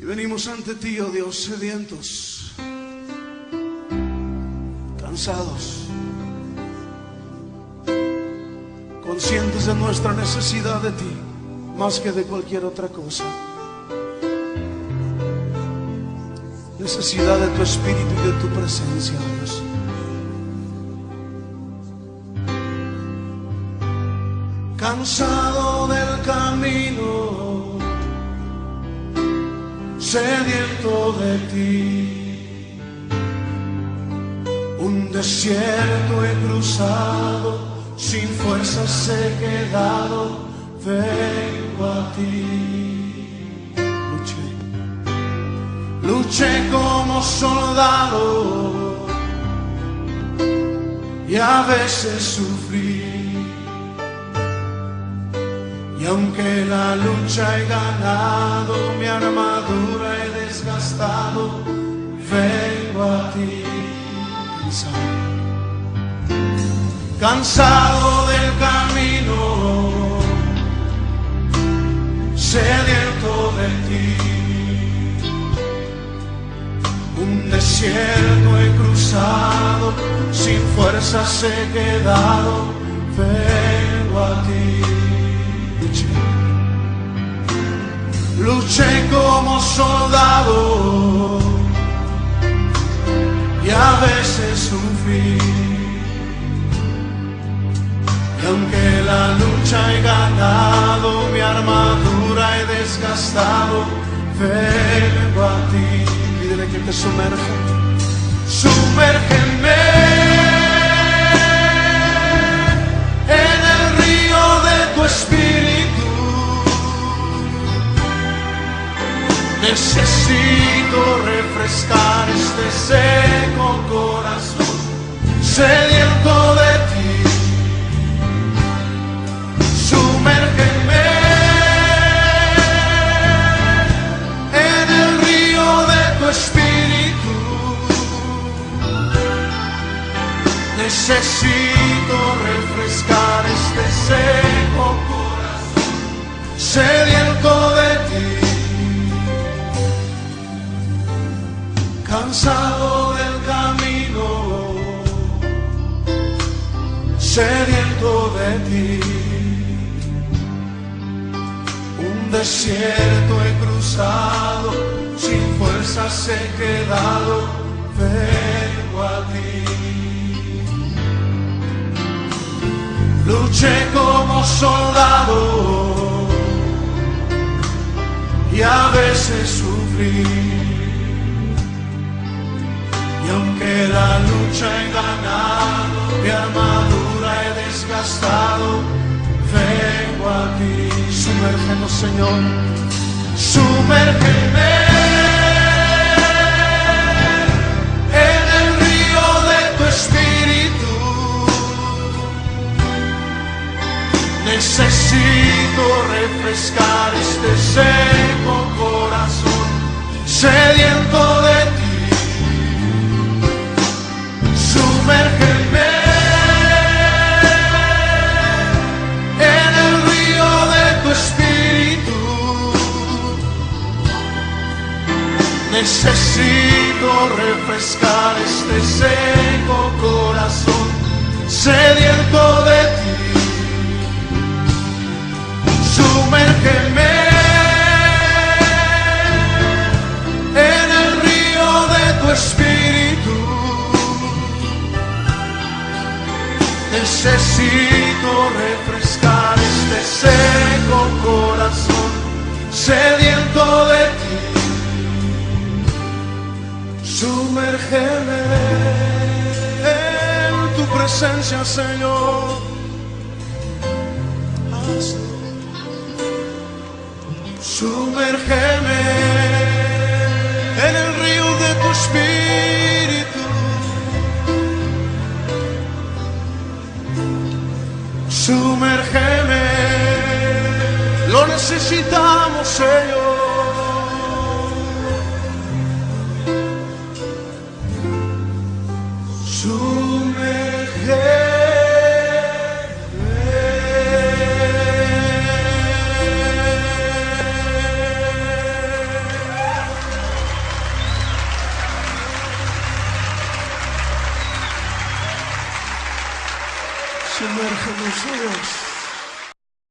Y venimos ante ti, oh Dios, sedientos, cansados, conscientes de nuestra necesidad de ti, más que de cualquier otra cosa. Necesidad de tu Espíritu y de tu presencia, Dios. Cansado del camino, sediento de ti, un desierto he cruzado, sin fuerzas he quedado, vengo a ti. Luché como soldado y a veces sufrí. Y aunque la lucha he ganado, mi armadura he desgastado, vengo a ti. Cansado del camino, sediento de ti, un desierto he cruzado, sin fuerzas he quedado, vengo a ti. Luché como soldado y a veces sufrí. Y aunque la lucha he ganado, mi armadura he desgastado, vengo a ti. Pídele que te sumerja. Sumérgeme en el río de tu Espíritu. Necesito refrescar este seco corazón, sediento de ti. Sumérgeme en el río de tu Espíritu. Necesito refrescar este seco corazón, sediento de ti. Cansado del camino, sediento de ti, un desierto he cruzado, sin fuerzas he quedado, vengo a ti. Luché como soldado y a veces sufrí. Y aunque la lucha he ganado, mi armadura he desgastado, vengo a ti. Sumérgenos, Señor, sumérgeme en el río de tu Espíritu. Necesito refrescar este seco corazón, sediento de ti. Sumérgeme en el río de tu Espíritu. Necesito refrescar este seco corazón, sediento de ti. Sumérgeme en el río de tu Espíritu. Necesito refrescar este seco corazón, sediento de ti. Sumérgeme en tu presencia, Señor. Hazlo. Sumérgeme en el río de tu Espíritu. Sumérgeme, lo necesitamos, Señor. Sumérgeme. Sumérgenos, oh Dios.